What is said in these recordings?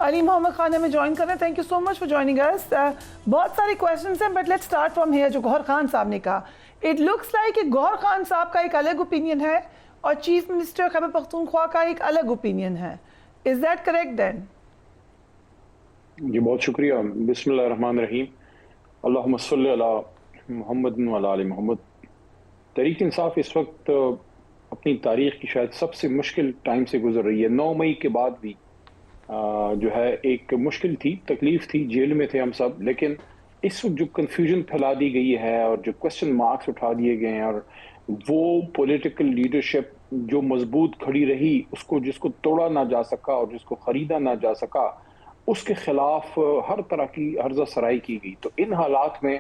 علی محمد خان ہمیں جوائن کر رہے ہیں. Thank you so much for joining us. بہت ساری کویشچنس ہیں but let's start from here. جو گوہر خان صاحب نے کہا, اٹ لکس لائک کہ گوہر خان صاحب کا ایک الگ اوپینین ہے اور چیف منسٹر خیبر پختونخوا کا ایک الگ اوپینین ہے. Is that correct then? جی بہت شکریہ. بسم اللہ الرحمن الرحیم. اللہم صلی علی محمد و علی محمد. تحریک انصاف اس وقت اپنی تاریخ کی شاید سب سے مشکل ٹائم سے گزر رہی ہے. 9 مئی کے بعد بھی جو ہے ایک مشکل تھی, تکلیف تھی, جیل میں تھے ہم سب, لیکن اس وقت جو کنفیوژن پھیلا دی گئی ہے اور جو کوسچن مارکس اٹھا دیے گئے ہیں اور وہ پولیٹیکل لیڈرشپ جو مضبوط کھڑی رہی, اس کو جس کو توڑا نہ جا سکا اور جس کو خریدا نہ جا سکا, اس کے خلاف ہر طرح کی ہرزہ سرائی کی گئی. تو ان حالات میں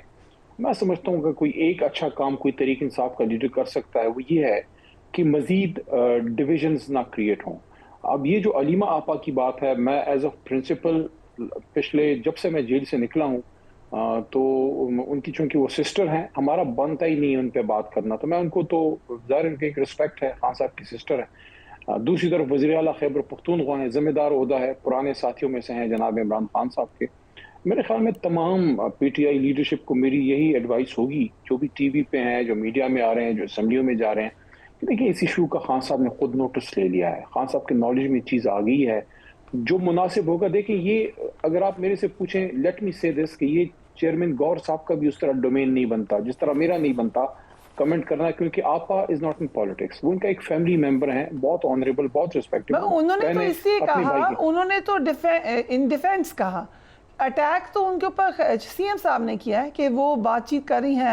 میں سمجھتا ہوں کہ کوئی ایک اچھا کام کوئی تحریک انصاف کا لیڈر کر سکتا ہے, وہ یہ ہے کہ مزید ڈویژنز نہ کریٹ ہوں. اب یہ جو علیمہ آپا کی بات ہے, میں ایز اے پرنسپل پچھلے جب سے میں جیل سے نکلا ہوں تو ان کی چونکہ وہ سسٹر ہیں, ہمارا بنتا ہی نہیں ان پہ بات کرنا, تو میں ان کو تو ظاہر ان کی ایک رسپیکٹ ہے, خان صاحب کی سسٹر ہے. دوسری طرف وزیر اعلیٰ خیبر پختونخوا ہیں, ذمہ دار عہدہ ہے, پرانے ساتھیوں میں سے ہیں جناب عمران خان صاحب کے. میرے خیال میں تمام پی ٹی آئی لیڈرشپ کو میری یہی ایڈوائس ہوگی, جو بھی ٹی وی پہ ہیں, جو میڈیا میں آ رہے ہیں, جو اسمبلیوں میں جا رہے ہیں, کہ دیکھیں اس ایشو کا خان صاحب نے خود نوٹس لے لیا ہے, خان صاحب کے نالج میں چیز آ گئی ہے, جو مناسب ہوگا. دیکھیں یہ اگر آپ میرے سے پوچھیں, لیٹ می سے دس, کہ یہ چیئرمین گور صاحب کا بھی اس طرح ڈومین نہیں بنتا جس طرح میرا نہیں بنتا کمنٹ کرنا, کیونکہ آپا از ناٹ ان پالیٹکس. وہ ان کا ایک فیملی ممبر ہیں, بہت آنریبل, بہت ریسپیکٹیبل. انہوں نے تو اس لیے کہا, انہوں نے تو ان ڈیفینس کہا, اٹیک تو ان کے اوپر سی ایم صاحب نے کیا ہے کہ وہ بات چیت کر رہی ہیں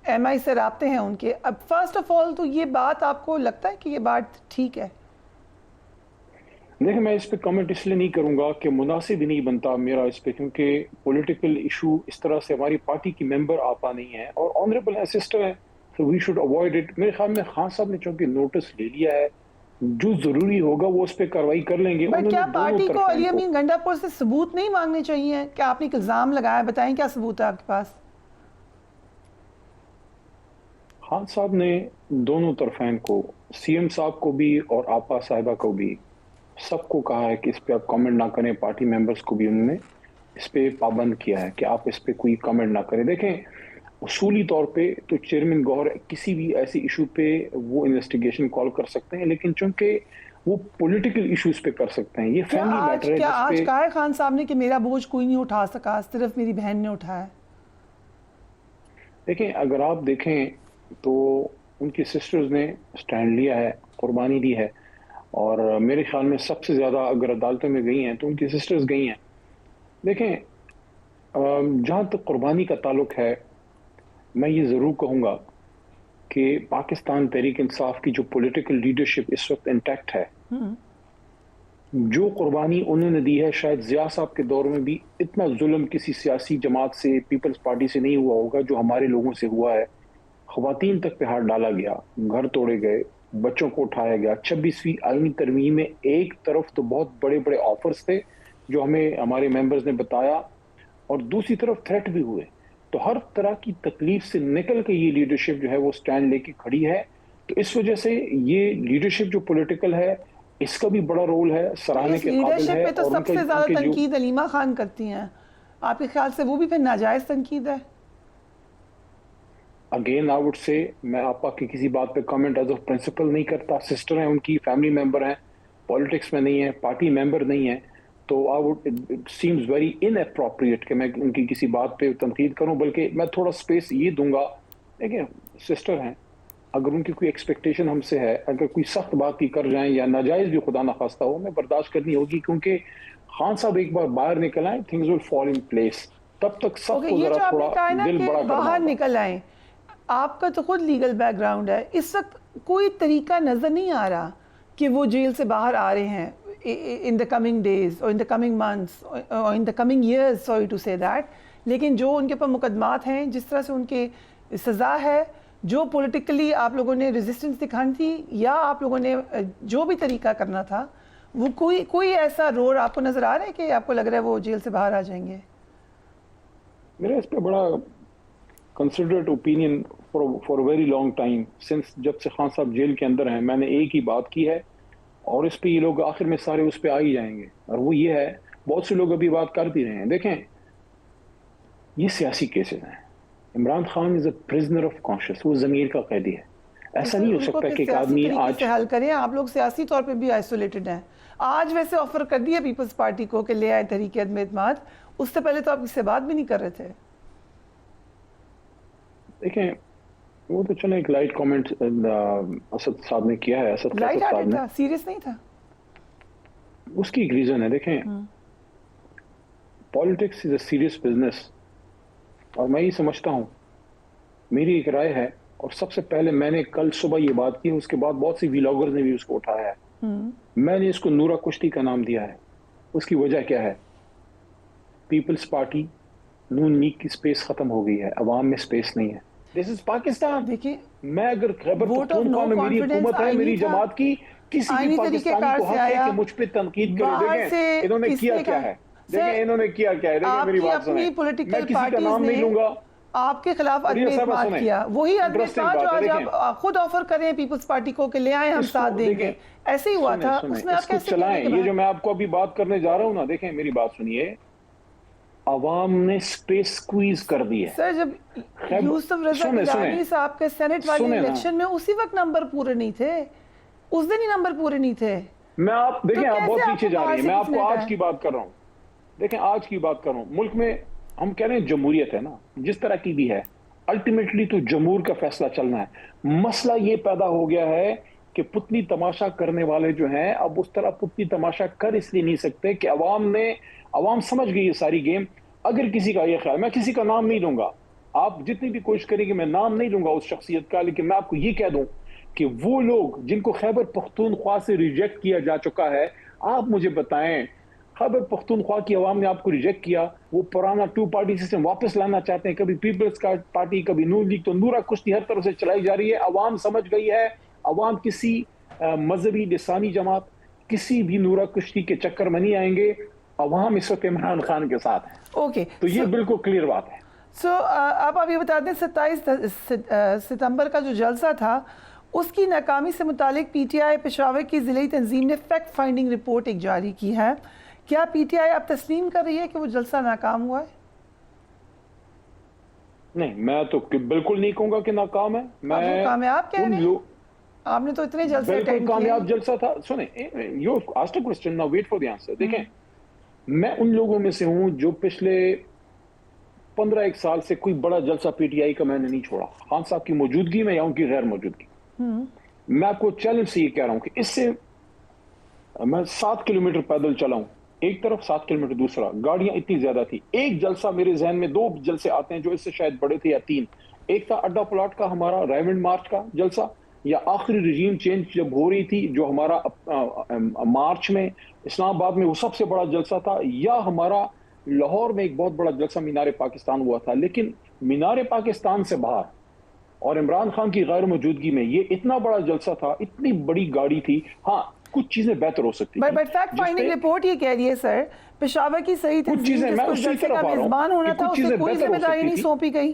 ایم آئی سے رابطے ہیں ان کے. اب فرسٹ آف آل تو یہ بات آپ کو لگتا ہے کہ یہ بات ٹھیک ہے؟ دیکھیں میں اس پہ کمنٹ اس لیے نہیں کروں گا کہ مناسب ہی نہیں بنتا میرا اس پہ, کیونکہ پولیٹیکل ایشو اس طرح سے ہماری پارٹی کی ممبر آپا نہیں ہے اور آنریبل ہے, سسٹر ہے, تو وی شوڈ اوائڈ اٹ. میرے خیال میں خان صاحب نے چونکہ نوٹس لے لیا ہے, جو ضروری ہوگا وہ اس پہ کارروائی کر لیں گے. بٹ کیا پارٹی کو علی امین گنڈا پور سے ثبوت نہیں مانگنے چاہیے کہ آپ نے ایک الزام لگایا, بتائیں کیا ثبوت ہے آپ کے پاس؟ خان صاحب نے دونوں طرفین کو, سی ایم صاحب کو بھی اور آپا صاحبہ کو بھی, سب کو کہا ہے کہ اس پہ آپ کامنٹ نہ کریں. پارٹی ممبرز کو بھی انہوں نے اس پہ پابند کیا ہے کہ آپ اس پہ کوئی کامنٹ نہ کریں. دیکھیں اصولی طور پہ تو چیئرمین گوہر کسی بھی ایسی ایشو پہ وہ انویسٹیگیشن کال کر سکتے ہیں, لیکن چونکہ وہ پولیٹیکل ایشوز پہ کر سکتے ہیں, یہ فیملی میٹر ہے. کیا آج کہا ہے خان صاحب نے کہ میرا بوجھ کوئی نہیں اٹھا سکا, صرف میری بہن نے اٹھایا؟ دیکھیں اگر آپ دیکھیں تو ان کی سسٹرز نے سٹینڈ لیا ہے, قربانی دی ہے, اور میرے خیال میں سب سے زیادہ اگر عدالتوں میں گئی ہیں تو ان کی سسٹرز گئی ہیں. دیکھیں جہاں تک قربانی کا تعلق ہے, میں یہ ضرور کہوں گا کہ پاکستان تحریک انصاف کی جو پولیٹیکل لیڈرشپ اس وقت انٹیکٹ ہے, جو قربانی انہوں نے دی ہے, شاید ضیاء صاحب کے دور میں بھی اتنا ظلم کسی سیاسی جماعت سے, پیپلز پارٹی سے نہیں ہوا ہوگا جو ہمارے لوگوں سے ہوا ہے. خواتین تک پہ ہاتھ ڈالا گیا, گھر توڑے گئے, بچوں کو اٹھایا گیا. 26ویں آئینی ترمیم میں ایک طرف تو بہت بڑے بڑے آفرز تھے جو ہمیں ہمارے ممبرز نے بتایا, اور دوسری طرف تھریٹ بھی ہوئے. تو ہر طرح کی تکلیف سے نکل کے یہ لیڈرشپ جو ہے وہ سٹینڈ لے کے کھڑی ہے. تو اس وجہ سے یہ لیڈرشپ جو پولیٹیکل ہے اس کا بھی بڑا رول ہے, سراہنے کے قابل ہے. لیڈرشپ پہ تو سب سے زیادہ تنقید علیمہ خان کرتی ہیں, آپ کے خیال سے وہ بھی پھر ناجائز تنقید ہے؟ اگین آئی وڈ سے, میں آپا کی کسی بات پہ کامنٹ ایز اے پرنسپل نہیں کرتا. سسٹر ہیں ان کی, فیملی ممبر ہیں, پالیٹکس میں نہیں ہیں, پارٹی ممبر نہیں ہیں, تو I would it seems very in appropriate کہ میں ان کی کسی بات پہ تنقید کروں. بلکہ میں تھوڑا سپیس یہ دوں گا, دیکھیں سسٹر ہیں, اگر ان کی کوئی ایکسپیکٹیشن ہم سے ہے, اگر کوئی سخت بات کی کر جائیں یا ناجائز بھی خدا نخواستہ ہو, میں برداشت کرنی ہوگی, کیونکہ خان صاحب ایک بار باہر نکل آئیں, things will fall in place. تب تک سب کو ذرا تھوڑا دل بڑا کرنا باہر نکل آئیں. آپ کا تو خود لیگل بیک گراؤنڈ ہے, اس وقت کوئی طریقہ نظر نہیں آ رہا کہ وہ جیل سے باہر آ رہے ہیں in the coming days or in the coming months or in the coming years, sorry to say that. لیکن جو ان کے پر مقدمات ہیں, جس طرح سے ان کے سزا ہے, جو پولیٹیکلی آپ لوگوں نے ریزسٹنس دکھانی تھی یا آپ لوگوں نے جو بھی طریقہ کرنا تھا, وہ کوئی ایسا روڈ آپ کو نظر آ رہا ہے کہ آپ کو لگ رہا ہے وہ جیل سے باہر آ جائیں گے؟ میرا اس پہ بڑا considerate opinion for a very long time, since جب سے خان صاحب جیل کے اندر ہیں, میں نے ایک ہی بات کی ہے اور اس پہ یہ لوگ آخر میں سارے اس پہ آ ہی جائیں گے. اور وہ یہ ہے, بہت سے لوگ ابھی بات کر بھی رہے ہیں, دیکھیں یہ سیاسی کیسز ہیں. عمران خان از اے پرزنر آف کانشیس, وہ ضمیر کا قیدی ہے. ایسا نہیں ہو سکتا کہ ایک آدمی آج حل کریں. آپ لوگ سیاسی طور پہ بھی آئسولیٹڈ ہیں. آج ویسے آفر کر دیا پیپلز پارٹی کو کہ لے آئے تحریک عدم اعتماد, اس سے پہلے تو آپ کسی سے بات بھی نہیں کر رہے تھے. دیکھیں وہ تو چلیں ایک لائٹ کامنٹ اسد صاحب نے کیا ہے, اسد لائٹ صاحب نے, سیریس نہیں تھا. اس کی ایک ریزن ہے. دیکھیں politics is a serious business, اور میں یہ سمجھتا ہوں, میری ایک رائے ہے, اور سب سے پہلے میں نے کل صبح یہ بات کی, اس کے بعد بہت سی ویلاگرز نے بھی اس کو اٹھایا ہے. میں نے اس کو نورا کشتی کا نام دیا ہے. اس کی وجہ کیا ہے؟ پیپلز پارٹی نون لیگ کی سپیس ختم ہو گئی ہے, عوام میں سپیس نہیں ہے. دس از پاکستان. دیکھیں میں اگر خیبر پختونخوا میں میری حکومت ہے, میری جماعت کی, کسی بھی پاکستانی کو حق ہے کہ مجھ پہ تنقید کرے. دیکھیں انہوں نے کیا کیا ہے, دیکھیں انہوں نے کیا کیا ہے. دیکھیں میری بات سنیں, میں کسی کا نام نہیں لوں گا. آپ کے خلاف عدم اعتماد کیا, وہی عدم اعتماد جو آج آپ خود آفر کریں پیپلز پارٹی کو کہ لے آئیں ہم ساتھ دیں گے, ایسے ہی ہوا تھا. اس میں آپ کیسے چلائیں؟ یہ جو میں آپ کو ابھی بات کرنے جا رہا ہوں نا, دیکھیں میری بات سنیے, عوام نے سپیس سکویز کر دی ہے. سر جب یوسف رضا گیلانی صاحب کے سینٹ والی الیکشن میں اسی وقت نمبر پورے نہیں تھے, اس دن ہی نمبر پورے نہیں تھے. میں آپ دیکھیں آپ بہت پیچھے جا رہی ہیں, میں آپ کو آج کی بات کر رہا ہوں. دیکھیں آج کی بات کر رہا ہوں, ملک میں ہم کہہ رہے ہیں جمہوریت ہے نا, جس طرح کی بھی ہے, الٹیمیٹلی تو جمہور کا فیصلہ چلنا ہے. مسئلہ یہ پیدا ہو گیا ہے کہ پتلی تماشا کرنے والے جو ہیں اب اس طرح پتلی تماشا کر اس لیے نہیں سکتے کہ عوام سمجھ گئی یہ ساری گیم. اگر کسی کا یہ خیال, میں کسی کا نام نہیں لوں گا, آپ جتنی بھی کوشش کریں گے میں نام نہیں لوں گا اس شخصیت کا, لیکن میں آپ کو یہ کہہ دوں کہ وہ لوگ جن کو خیبر پختونخوا سے ریجیکٹ کیا جا چکا ہے, آپ مجھے بتائیں خیبر پختونخوا کی عوام نے آپ کو ریجیکٹ کیا, وہ پرانا 2 پارٹی سسٹم واپس لانا چاہتے ہیں, کبھی پیپلز پارٹی کبھی نون لیگ, تو نورا کشتی ہر طرف سے چلائی جا رہی ہے. عوام سمجھ گئی ہے, عوام کسی مذہبی لسانی جماعت, کسی بھی نورا کشتی کے چکر میں نہیں آئیں گے. عوام اس وقت عمران خان کے ساتھ ہے. اوکے, تو یہ بالکل کلیئر بات ہے. آپ یہ بتا دیں 27 ستمبر کا جو جلسہ تھا, اس کی ناکامی سے متعلق پی ٹی آئی پشاور کی ضلعی تنظیم نے فیکٹ فائنڈنگ رپورٹ ایک جاری کی ہے. کیا پی ٹی آئی اب تسلیم کر رہی ہے کہ وہ جلسہ ناکام ہوا ہے؟ نہیں, میں تو بالکل نہیں کہوں گا کہ ناکام ہے. میں کامیاب کہہ رہے ہیں, آپ نے تو اتنے جلسے اٹینڈ کیے. بالکل کامیاب جلسہ تھا. سنیں, you asked a question, now wait for the answer. دیکھیں میں ان لوگوں میں سے ہوں جو پچھلے 15 سال سے کوئی بڑا جلسہ پی ٹی آئی کا میں نے نہیں چھوڑا, خان صاحب کی موجودگی میں یا ان کی غیر موجودگی. میں آپ کو چیلنج سے یہ کہہ رہا ہوں کہ اس سے میں 7 کلومیٹر پیدل چلا ہوں, ایک طرف 7 کلومیٹر دوسرا, گاڑیاں اتنی زیادہ تھی. ایک جلسہ میرے ذہن میں, 2 جلسے آتے ہیں جو اس سے شاید بڑے تھے یا 3. ایک تھا اڈا پلاٹ کا ہمارا رائمنڈ مارچ کا جلسہ, یا آخری رجیم چینج جب ہو رہی تھی جو ہمارا مارچ میں اسلام آباد میں وہ سب سے بڑا جلسہ تھا, یا ہمارا لاہور میں ایک بہت بڑا جلسہ مینار پاکستان ہوا تھا. لیکن مینار پاکستان سے باہر اور عمران خان کی غیر موجودگی میں یہ اتنا بڑا جلسہ تھا, اتنی بڑی گاڑی تھی. ہاں کچھ چیزیں بہتر ہو سکتی ہیں. بٹ فیکٹ فائنڈنگ رپورٹ یہ کہہ رہی ہے سر, پشاور کی صحیح تنظیم جس کو جلسے کا میزبان ہونا تھا اسے کوئی ذمہ داری نہیں سونپی گئی,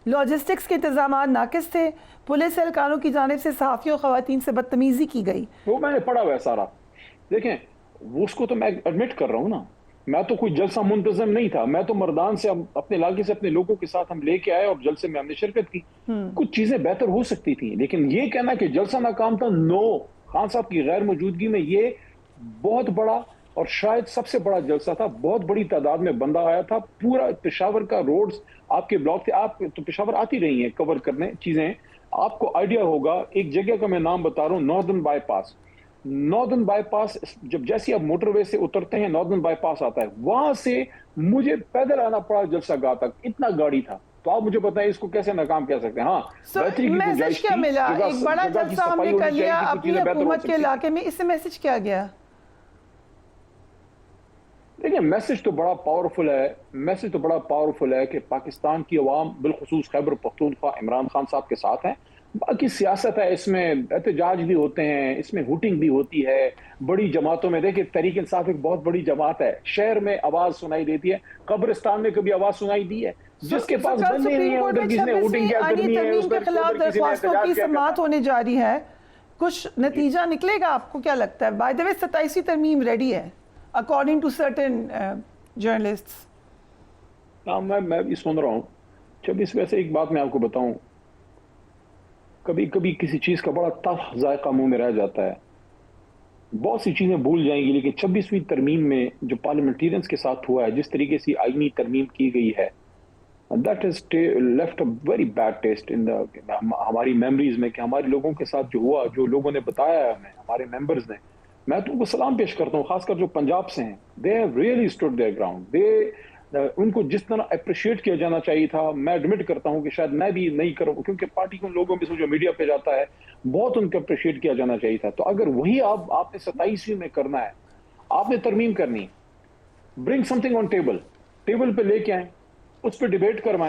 لاجسٹکس کے انتظامات ناقص تھے, پولیس اہلکاروں کی جانب سے صحافیوں خواتین سے بدتمیزی کی گئی. وہ میں نے پڑھا ہوا ہے سارا. دیکھیں وہ اس کو تو میں ایڈمٹ کر رہا ہوں نا, میں تو کوئی جلسہ منتظم نہیں تھا, میں تو مردان سے اپنے علاقے سے اپنے لوگوں کے ساتھ ہم لے کے آئے اور جلسے میں ہم نے شرکت کی. کچھ چیزیں بہتر ہو سکتی تھیں, لیکن یہ کہنا کہ جلسہ ناکام تھا, نو. خان صاحب کی غیر موجودگی میں یہ بہت بڑا اور شاید سب سے بڑا جلسہ تھا. بہت بڑی تعداد میں بندہ آیا تھا, پورا پشاور کا روڈز آپ کے بلاک تھے. آپ تو پشاور آتی رہی ہیں کور کرنے چیزیں, آپ کو آئیڈیا ہوگا. ایک جگہ کا میں نام بتا رہا ہوں, northern bypass. Northern bypass جب جیسے آپ موٹر وے سے اترتے ہیں, ناردرن بائی پاس آتا ہے, وہاں سے مجھے پیدل آنا پڑا جلسہ گاہ تک, اتنا گاڑی تھا. تو آپ مجھے بتائیں اس کو کیسے ناکام کہہ سکتے ہیں؟ ہاں میسج کیا ملا؟ ایک بڑا جلسہ ہم نے کر لیا اپنی حکومت کے علاقے میں, اس سے میسج کیا گیا؟ دیکھیں میسج تو بڑا پاورفل ہے کہ پاکستان کی عوام بالخصوص خیبر پختونخوا عمران خان صاحب کے ساتھ ہیں. باقی سیاست ہے, اس میں احتجاج بھی ہوتے ہیں, اس میں ہوٹنگ بھی ہوتی ہے بڑی جماعتوں میں. دیکھیں تحریک انصاف ایک بہت بڑی جماعت ہے, شہر میں آواز سنائی دیتی ہے, قبرستان میں کبھی آواز سنائی دی ہے؟ جس کے پاس بندے نہیں ہیں ادھر کس نے ہوٹنگ کیا کرنی ہے, اس پر خلاف درخواستوں کی سماعت ہونے جا رہی ہے. خوش نتیجہ نکلے گا؟ آپ کو کیا لگتا ہے؟ بائی دا وے 27ویں ترمیم ریڈی ہے اکارڈنگ ٹو سرٹن جرنلسٹس. ہاں میں بھی سن رہا ہوں. جب اس وجہ سے ایک بات میں آپ کو بتاؤں, کبھی کبھی کسی چیز کا بڑا تلخ ذائقہ منہ میں رہ جاتا ہے. بہت سی چیزیں بھول جائیں گی, لیکن 26ویں ترمیم میں جو پارلیمنٹیرینز کے ساتھ ہوا ہے, جس طریقے سے آئینی ترمیم کی گئی ہے, that has left a very bad taste in ہماری میموریز میں, کہ ہمارے لوگوں کے ساتھ جو ہوا, جو لوگوں نے بتایا ہے ہمیں, ہمارے ممبرز نے. میں تو ان کو سلام پیش کرتا ہوں, خاص کر جو پنجاب سے ہیں. they have really stood their ground. ان کو جس طرح اپریشیٹ کیا جانا چاہیے تھا, میں ایڈمٹ کرتا ہوں کہ شاید میں بھی نہیں کروں, کیونکہ پارٹی کے لوگوں میں سے جو میڈیا پہ جاتا ہے, بہت ان کو اپریشیٹ کیا جانا چاہیے تھا. تو اگر وہی آپ نے 27ویں میں کرنا ہے, آپ نے ترمیم کرنی, برنگ سم تھنگ آن ٹیبل پہ لے کے آئیں, اس پہ ڈیبیٹ کروائیں.